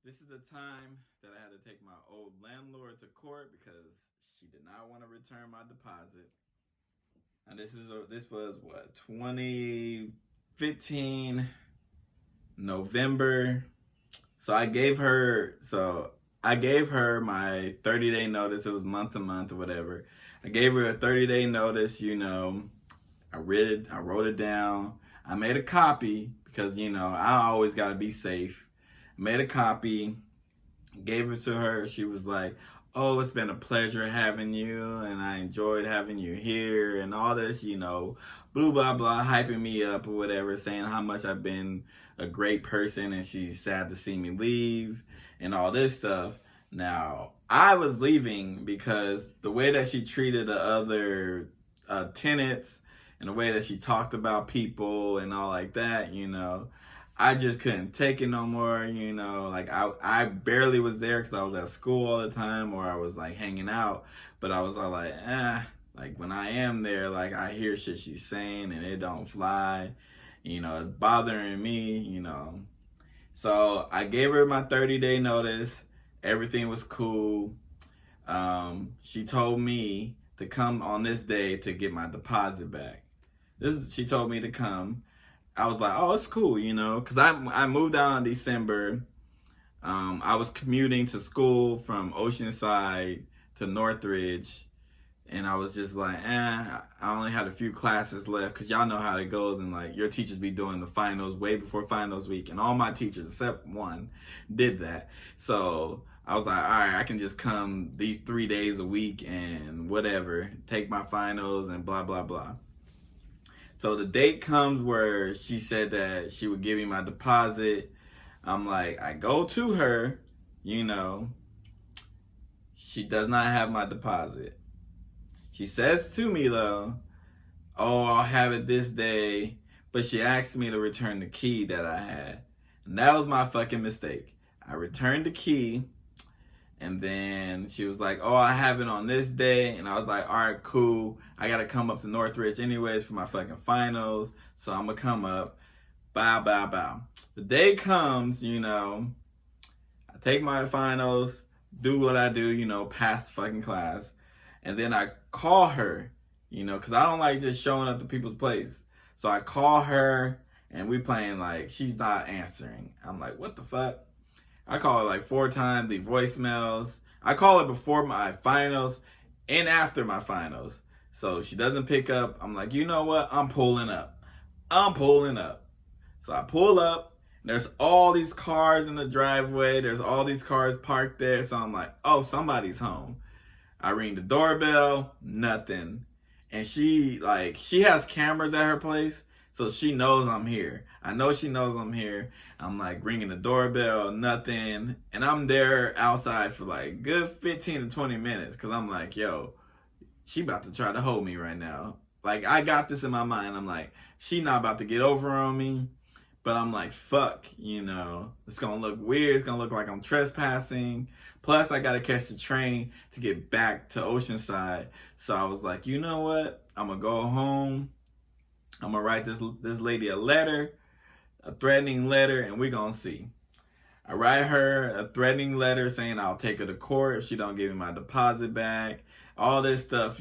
This is the time that I had to take my old landlord to court because she did not want to return my deposit. And this was what 2015 November. So I gave her my 30-day notice. It was month to month or whatever. I gave her a 30-day notice. I read it. I wrote it down. I made a copy because I always got to be safe. I made a copy, gave it to her. She was like, "Oh, it's been a pleasure having you, and I enjoyed having you here, and all this, blah blah blah, hyping me up or whatever, saying how much I've been a great person, and she's sad to see me leave, and all this stuff." Now, I was leaving because the way that she treated the other tenants and the way that she talked about people and all like that, I just couldn't take it no more, like I barely was there because I was at school all the time or I was like hanging out, but I was all like, like when I am there, like I hear shit she's saying and it don't fly, it's bothering me. So I gave her my 30-day notice. Everything was cool. She told me to come on this day to get my deposit back. She told me to come. I was like, oh, it's cool, because I moved out in December. I was commuting to school from Oceanside to Northridge, and I was just like, I only had a few classes left, because y'all know how it goes, and like your teachers be doing the finals way before finals week, and all my teachers except one did that. So I was like, all right, I can just come these 3 days a week and whatever, take my finals and blah blah blah. So the date comes where she said that she would give me my deposit. I'm like, I go to her, you know, she does not have my deposit. She says to me though, oh, I'll have it this day, but she asked me to return the key that I had. And that was my fucking mistake. I returned the key, and then she was like, oh, I have it on this day. And I was like, all right, cool. I got to come up to Northridge anyways for my fucking finals. So I'm going to come up. Bow, bow, bow. The day comes, I take my finals, do what I do, pass the fucking class. And then I call her, because I don't like just showing up to people's place. So I call her, and we playing like, she's not answering. I'm like, what the fuck? I call her like 4 times, leave voicemails. I call her before my finals and after my finals. So she doesn't pick up. I'm like, you know what? I'm pulling up. So I pull up. There's all these cars in the driveway. There's all these cars parked there. So I'm like, oh, somebody's home. I ring the doorbell, nothing. And she has cameras at her place, so she knows I'm here. I know she knows I'm here. I'm like ringing the doorbell, nothing. And I'm there outside for like good 15 to 20 minutes because I'm like, yo, she about to try to hold me right now. Like I got this in my mind. I'm like, she not about to get over on me. But I'm like, fuck, it's gonna look weird. It's gonna look like I'm trespassing. Plus, I gotta catch the train to get back to Oceanside. So I was like, you know what? I'm gonna go home. I'm gonna write this lady a letter, a threatening letter, and we're gonna see. I write her a threatening letter saying I'll take her to court if she don't give me my deposit back. All this stuff.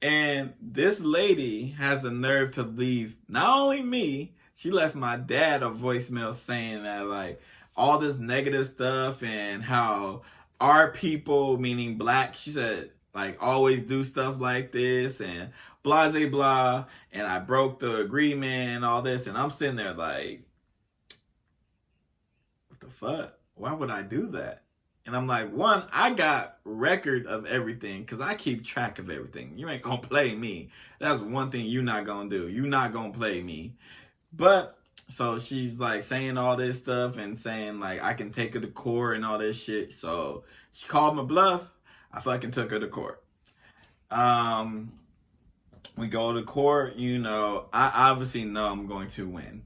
And this lady has the nerve to leave not only me, she left my dad a voicemail saying that like all this negative stuff and how our people, meaning black, she said like always do stuff like this and blah blah blah, and I broke the agreement and all this, and I'm sitting there like, what the fuck? Why would I do that? And I'm like, one, I got record of everything because I keep track of everything. You ain't gonna play me. That's one thing you not gonna do. You not gonna play me. But so she's like saying all this stuff and saying like I can take her to court and all this shit. So she called my bluff. I fucking took her to court. We go to court. I obviously know I'm going to win.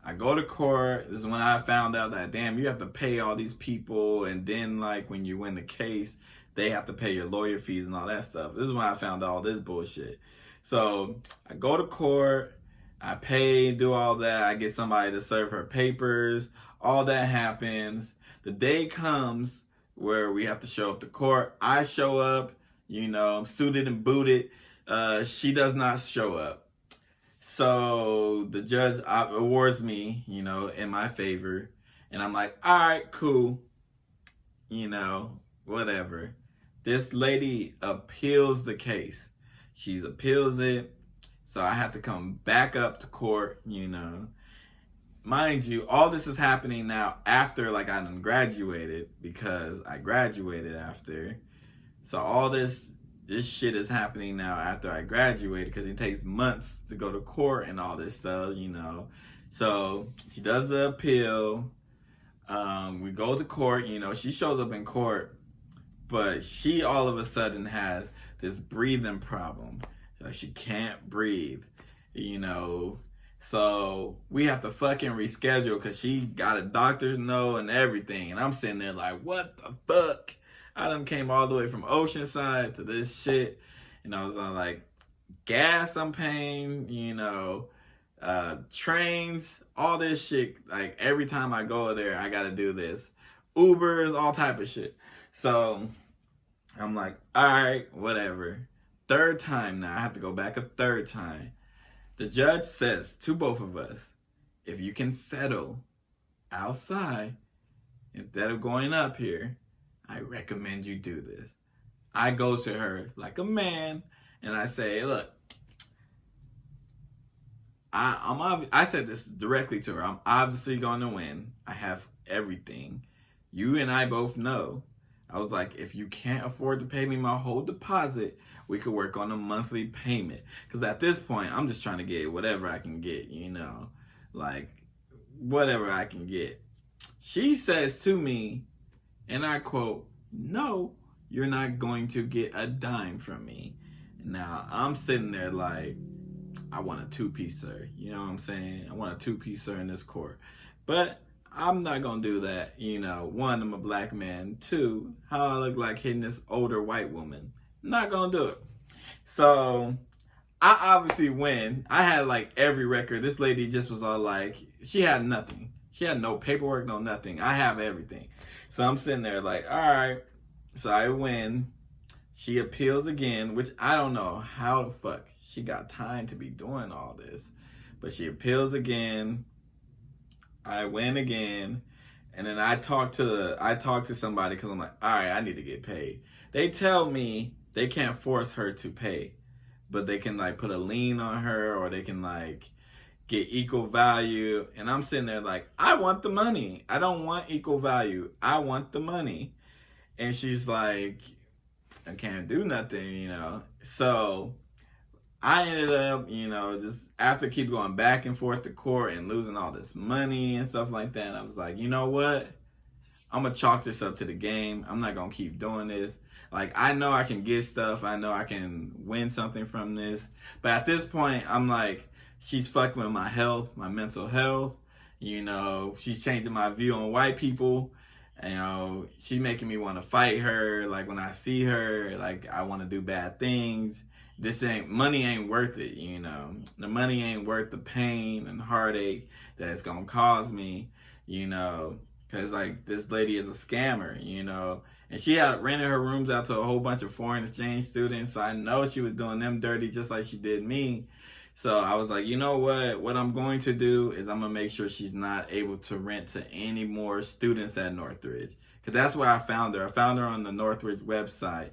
I go to court. This is when I found out that damn, you have to pay all these people, and then like when you win the case, they have to pay your lawyer fees and all that stuff. This is when I found out all this bullshit. So I go to court. I pay, do all that. I get somebody to serve her papers, All that happens. The day comes where we have to show up to court. I show up, I'm suited and booted. She does not show up. So the judge awards me, in my favor. And I'm like, all right, cool. Whatever. This lady appeals the case. She appeals it. So I have to come back up to court, Mind you, all this is happening now after I done graduated, because I graduated after. So all this shit is happening now after I graduated, because it takes months to go to court and all this stuff, So she does the appeal. We go to court, she shows up in court, but she all of a sudden has this breathing problem. She can't breathe, So we have to fucking reschedule because she got a doctor's note and everything. And I'm sitting there like, what the fuck? I done came all the way from Oceanside to this shit. And I was like, gas I'm paying, trains, all this shit. Like every time I go there, I gotta do this. Ubers, all type of shit. So I'm like, all right, whatever. Third time now, I have to go back a third time. The judge says to both of us, if you can settle outside instead of going up here, I recommend you do this. I go to her like a man and I say, look, I said this directly to her. I'm obviously going to win. I have everything. You and I both know. I was like, if you can't afford to pay me my whole deposit, we could work on a monthly payment. Because at this point, I'm just trying to get whatever I can get, whatever I can get. She says to me, and I quote, no, you're not going to get a dime from me. Now, I'm sitting there like, I want a two-piece, sir. You know what I'm saying? I want a two-piece, sir, in this court. But I'm not going to do that. One, I'm a black man. Two, how I look like hitting this older white woman. Not going to do it. So I obviously win. I had every record. This lady just was all like, she had nothing. She had no paperwork, no nothing. I have everything. So I'm sitting there like, all right. So I win. She appeals again, which I don't know how the fuck she got time to be doing all this. But she appeals again. I win again. And then I talk to somebody because I'm like, all right, I need to get paid. They tell me they can't force her to pay, but they can put a lien on her, or they can get equal value. And I'm sitting there like, I want the money. I don't want equal value. I want the money. And she's like, I can't do nothing, So I ended up, just after keep going back and forth to court and losing all this money and stuff like that, I was like, you know what? I'm going to chalk this up to the game. I'm not going to keep doing this. I know I can get stuff. I know I can win something from this. But at this point, I'm like, she's fucking with my health, my mental health. She's changing my view on white people. She's making me want to fight her. When I see her, I want to do bad things. Money ain't worth it, The money ain't worth the pain and heartache that it's going to cause me, Because, this lady is a scammer, And she had rented her rooms out to a whole bunch of foreign exchange students. So I know she was doing them dirty just like she did me. So I was like, you know what? What I'm going to do is I'm going to make sure she's not able to rent to any more students at Northridge. Because that's where I found her. I found her on the Northridge website.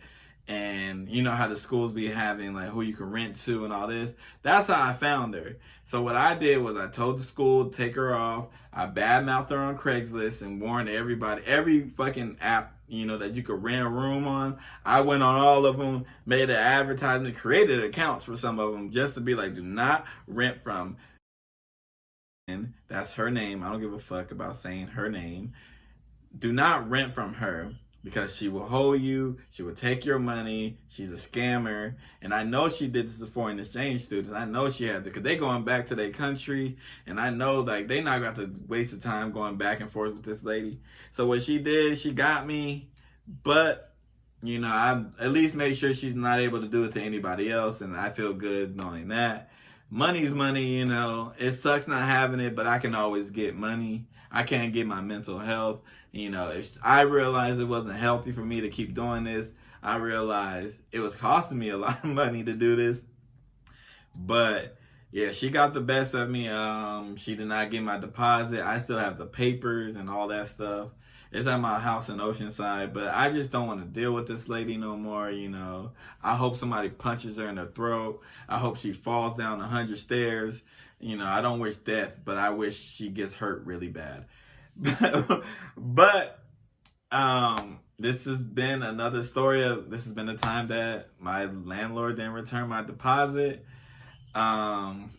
And you know how the schools be having who you can rent to and all this. That's how I found her. So what I did was I told the school to take her off. I badmouthed her on Craigslist and warned everybody, every fucking app, that you could rent a room on. I went on all of them, made an advertisement, created accounts for some of them just to be like, do not rent from. And that's her name. I don't give a fuck about saying her name. Do not rent from her. Because she will hold you, she will take your money, she's a scammer. And I know she did this to foreign exchange students. I know she had to, because they going back to their country. And I know they not got to waste the time going back and forth with this lady. So what she did, she got me. But, I at least made sure she's not able to do it to anybody else. And I feel good knowing that. Money's money, It sucks not having it, but I can always get money. I can't get my mental health. You know, if I realized it wasn't healthy for me to keep doing this, I realized it was costing me a lot of money to do this. But yeah, she got the best of me. She did not get my deposit. I still have the papers and all that stuff. It's at my house in Oceanside, but I just don't want to deal with this lady no more. You know, I hope somebody punches her in the throat. I hope she falls down 100 stairs. You know, I don't wish death, but I wish she gets hurt really bad. But this has been another story of, this has been the time that my landlord didn't return my deposit. I'm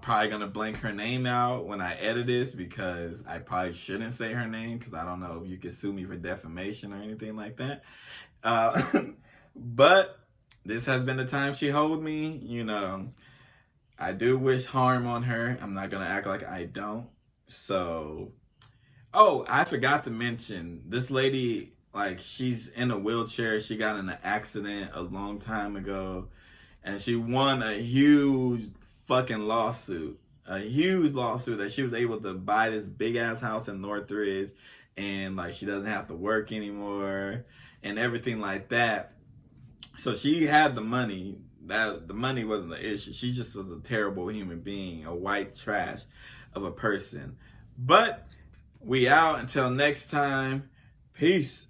probably gonna blank her name out when I edit this, because I probably shouldn't say her name, because I don't know if you can sue me for defamation or anything like that. But this has been the time she hold me. You know, I do wish harm on her. I'm not gonna act like I don't. So, oh, I forgot to mention, this lady, like, she's in a wheelchair. She got in an accident a long time ago, and she won a huge fucking lawsuit. A huge lawsuit that she was able to buy this big ass house in Northridge, and like she doesn't have to work anymore and everything like that. So she had the money. That the money wasn't the issue. She just was a terrible human being, a white trash of a person. But we out until next time. Peace.